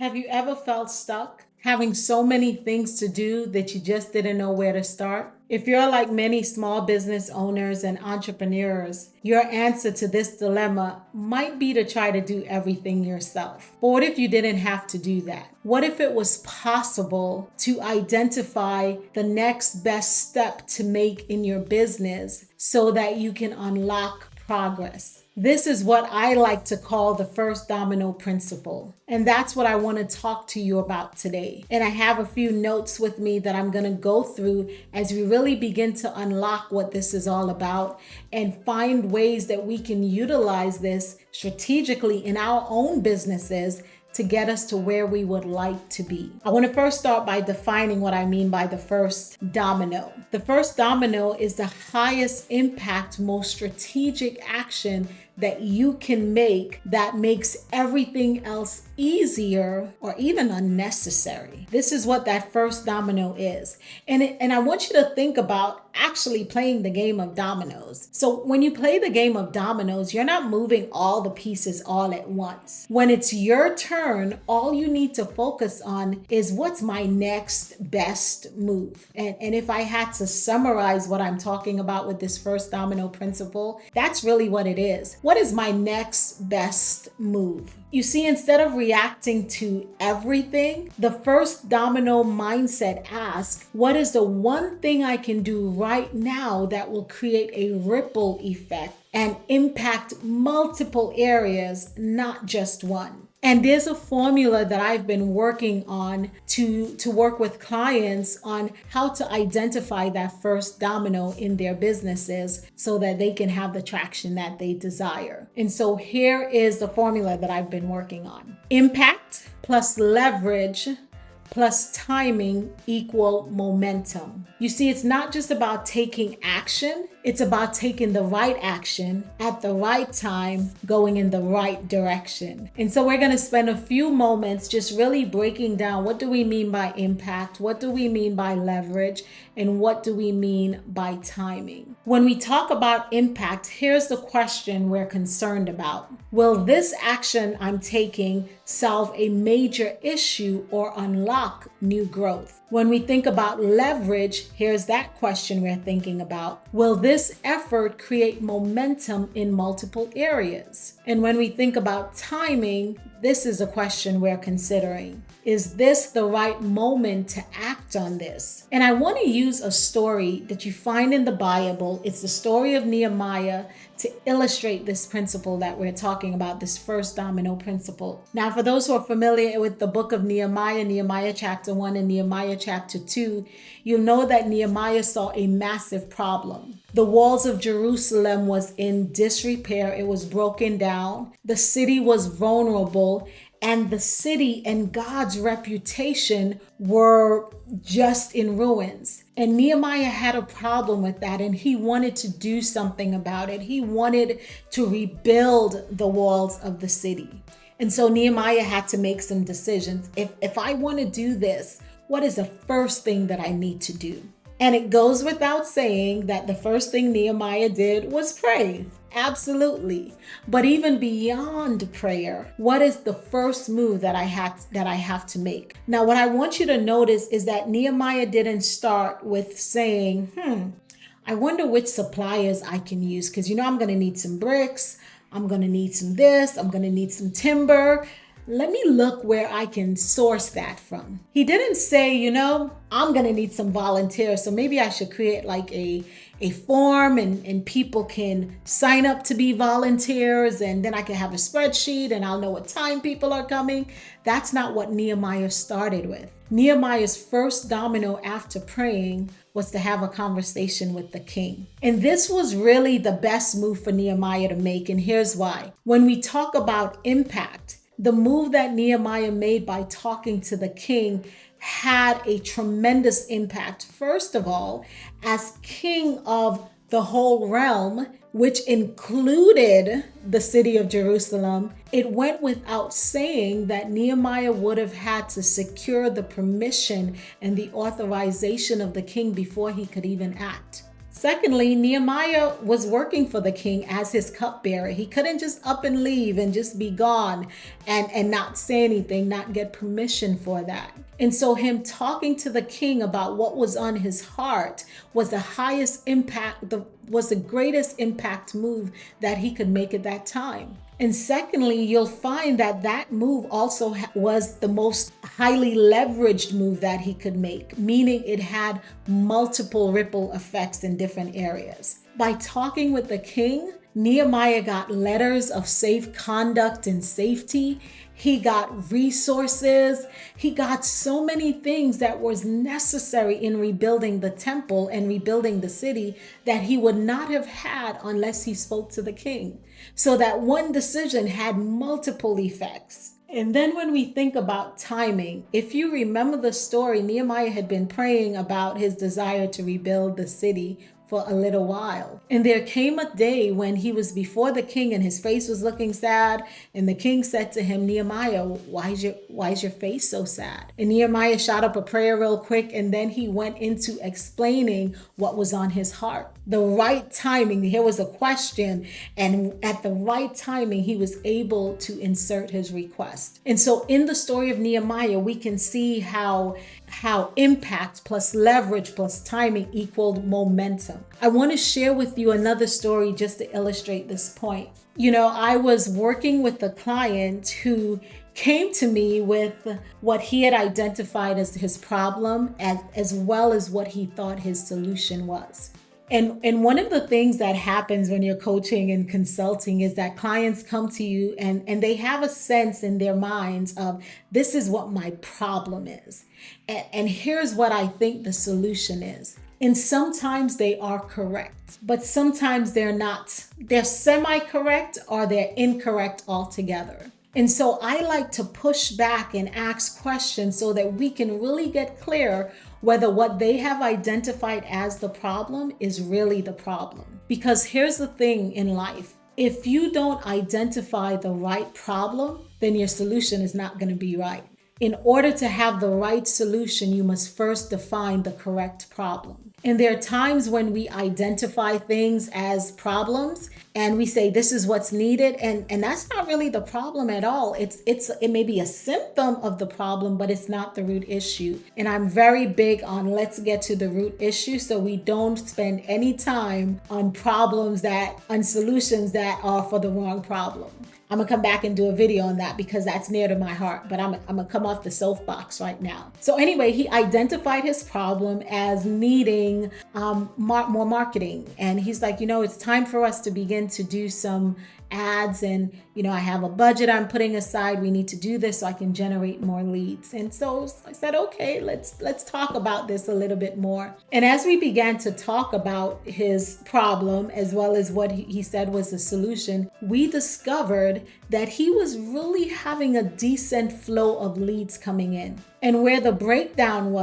Have you ever felt stuck? Having so many things to do that you just didn't know where to start? If you're like many small business owners and entrepreneurs, your answer to this dilemma might be to try to do everything yourself. But what if you didn't have to do that? What if it was possible to identify the next best step to make in your business so that you can unlock progress? This is what I like to call the First Domino Principle. And that's what I want to talk to you about today. And I have a few notes with me that I'm going to go through as we really begin to unlock what this is all about and find ways that we can utilize this strategically in our own businesses to get us to where we would like to be. I want to first start by defining what I mean by the first domino. The first domino is the highest impact, most strategic action that you can make that makes everything else easier or even unnecessary. This is what that first domino is. And I want you to think about actually playing the game of dominoes. So when you play the game of dominoes, you're not moving all the pieces all at once. When it's your turn, all you need to focus on is what's my next best move. And if I had to summarize what I'm talking about with this first domino principle, that's really what it is. What is my next best move? You see, instead of reacting to everything, the first domino mindset asks, what is the one thing I can do right now that will create a ripple effect and impact multiple areas, not just one? And there's a formula that I've been working on to work with clients on how to identify that first domino in their businesses so that they can have the traction that they desire. And so here is the formula that I've been working on. Impact plus leverage plus timing equal momentum. You see, it's not just about taking action, it's about taking the right action at the right time, going in the right direction. And so we're going to spend a few moments just really breaking down what do we mean by impact, what do we mean by leverage, and what do we mean by timing. When we talk about impact, here's the question we're concerned about. Will this action I'm taking solve a major issue or unlock new growth? When we think about leverage, here's that question we're thinking about. Will this effort create momentum in multiple areas? And when we think about timing, this is a question we're considering. Is this the right moment to act on this? And I want to use a story that you find in the Bible. It's the story of Nehemiah to illustrate this principle that we're talking about, this first domino principle. Now, for those who are familiar with the book of Nehemiah, Nehemiah chapter 1 and Nehemiah chapter 2, you'll know that Nehemiah saw a massive problem. The walls of Jerusalem was in disrepair. It was broken down. The city was vulnerable, and the city and God's reputation were just in ruins. And Nehemiah had a problem with that, and he wanted to do something about it. He wanted to rebuild the walls of the city. And so Nehemiah had to make some decisions. If I want to do this, what is the first thing that I need to do? And it goes without saying that the first thing Nehemiah did was pray. Absolutely. But even beyond prayer, what is the first move that I have to make? Now, what I want you to notice is that Nehemiah didn't start with saying, I wonder which suppliers I can use, because I'm going to need some bricks. I'm going to need some this. I'm going to need some timber. Let me look where I can source that from. He didn't say, I'm going to need some volunteers, so maybe I should create like a form and people can sign up to be volunteers, and then I can have a spreadsheet and I'll know what time people are coming. That's not what Nehemiah started with. Nehemiah's first domino after praying was to have a conversation with the king. And this was really the best move for Nehemiah to make, and here's why. When we talk about impact, the move that Nehemiah made by talking to the king had a tremendous impact. First of all, as king of the whole realm, which included the city of Jerusalem, it went without saying that Nehemiah would have had to secure the permission and the authorization of the king before he could even act. Secondly, Nehemiah was working for the king as his cupbearer. He couldn't just up and leave and just be gone and not say anything, not get permission for that. And so him talking to the king about what was on his heart was the highest impact, was the greatest impact move that he could make at that time. And secondly, you'll find that that move also was the most highly leveraged move that he could make, meaning it had multiple ripple effects in different areas. By talking with the king, Nehemiah got letters of safe conduct and safety. He got resources. He got so many things that was necessary in rebuilding the temple and rebuilding the city that he would not have had unless he spoke to the king. So that one decision had multiple effects. And then when we think about timing, if you remember the story, Nehemiah had been praying about his desire to rebuild the city for a little while. And there came a day when he was before the king and his face was looking sad. And the king said to him, Nehemiah, why is your face so sad? And Nehemiah shot up a prayer real quick. And then he went into explaining what was on his heart. The right timing, here was a question. And at the right timing, he was able to insert his request. And so in the story of Nehemiah, we can see how impact plus leverage plus timing equaled momentum. I want to share with you another story just to illustrate this point. You know, I was working with a client who came to me with what he had identified as his problem as well as what he thought his solution was. And one of the things that happens when you're coaching and consulting is that clients come to you and they have a sense in their minds of, this is what my problem is. And here's what I think the solution is. And sometimes they are correct, but sometimes they're not. They're semi-correct or they're incorrect altogether. And so I like to push back and ask questions so that we can really get clear whether what they have identified as the problem is really the problem. Because here's the thing in life. If you don't identify the right problem, then your solution is not going to be right. In order to have the right solution, you must first define the correct problem. And there are times when we identify things as problems and we say this is what's needed, and that's not really the problem at all. It may be a symptom of the problem, but it's not the root issue. And I'm very big on let's get to the root issue so we don't spend any time on solutions that are for the wrong problem. I'm gonna come back and do a video on that because that's near to my heart, but I'm gonna come off the soapbox right now. So anyway, he identified his problem as needing more marketing. And he's like, it's time for us to begin to do some ads, and I have a budget I'm putting aside. We need to do this so I can generate more leads. And so I said, okay, let's talk about this a little bit more. And as we began to talk about his problem as well as what he said was the solution, we discovered that he was really having a decent flow of leads coming in. And where the breakdown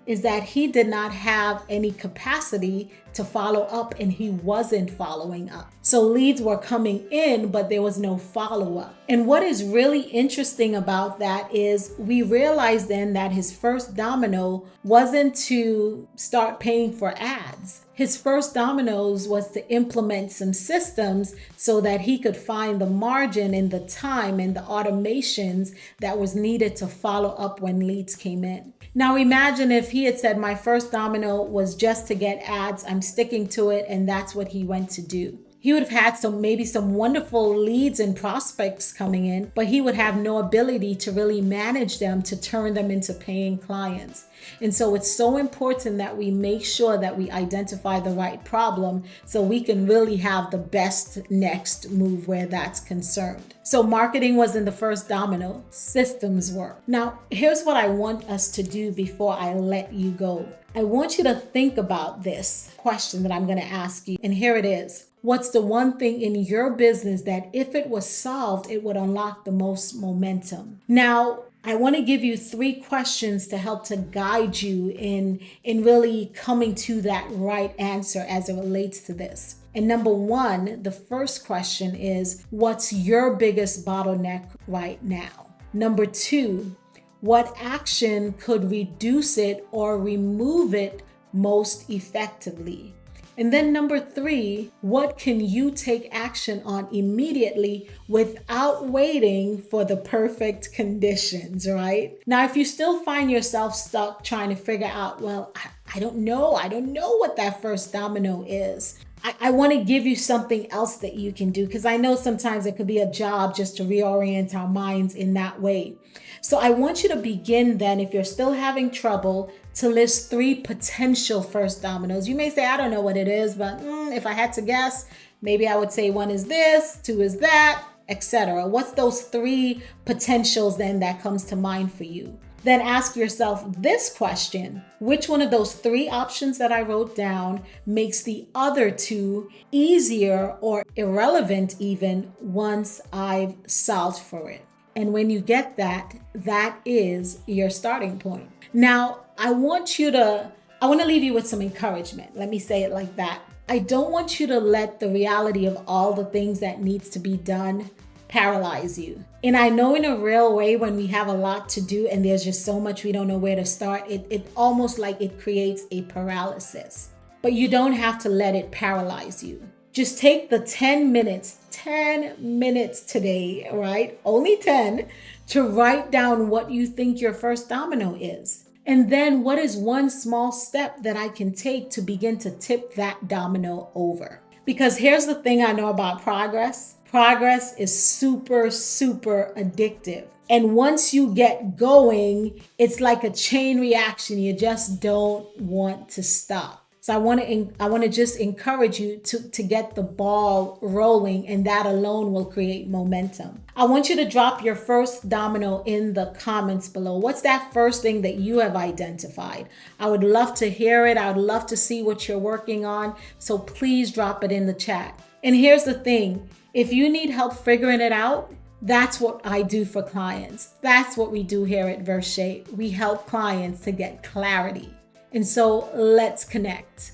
is that he did not have any capacity to follow up, and he wasn't following up. So leads were coming in, but there was no follow-up. And what is really interesting about that is we realized then that his first domino wasn't to start paying for ads. His first dominoes was to implement some systems so that he could find the margin and the time and the automations that was needed to follow up when leads came in. Now imagine if he had said, my first domino was just to get ads, I'm sticking to it, and that's what he went to do. He would have had maybe some wonderful leads and prospects coming in, but he would have no ability to really manage them to turn them into paying clients. And so it's so important that we make sure that we identify the right problem so we can really have the best next move where that's concerned. So marketing was in the first domino, systems were. Now, here's what I want us to do before I let you go. I want you to think about this question that I'm going to ask you. And here it is. What's the one thing in your business that if it was solved, it would unlock the most momentum? Now, I want to give you 3 questions to help to guide you in really coming to that right answer as it relates to this. And number 1, the first question is, what's your biggest bottleneck right now? Number 2, what action could reduce it or remove it most effectively? And then number 3, what can you take action on immediately without waiting for the perfect conditions, right? Now, if you still find yourself stuck trying to figure out, well, I don't know what that first domino is. I want to give you something else that you can do, because I know sometimes it could be a job just to reorient our minds in that way. So I want you to begin then, if you're still having trouble, to list 3 potential first dominoes. You may say, I don't know what it is, but if I had to guess, maybe I would say 1 is this, 2 is that, etc. What's those 3 potentials then that comes to mind for you? Then ask yourself this question: which one of those 3 options that I wrote down makes the other 2 easier or irrelevant even once I've solved for it? And when you get that, that is your starting point. Now, I want to leave you with some encouragement. Let me say it like that. I don't want you to let the reality of all the things that needs to be done paralyze you. And I know in a real way, when we have a lot to do and there's just so much we don't know where to start, it almost like it creates a paralysis. But you don't have to let it paralyze you. Just take the 10 minutes today, right? Only 10, to write down what you think your first domino is. And then what is one small step that I can take to begin to tip that domino over? Because here's the thing I know about progress. Progress is super, super addictive. And once you get going, it's like a chain reaction. You just don't want to stop. So I want to just encourage you to get the ball rolling, and that alone will create momentum. I want you to drop your first domino in the comments below. What's that first thing that you have identified? I would love to hear it. I would love to see what you're working on. So please drop it in the chat. And here's the thing. If you need help figuring it out, that's what I do for clients. That's what we do here at Verse. We help clients to get clarity. And so let's connect.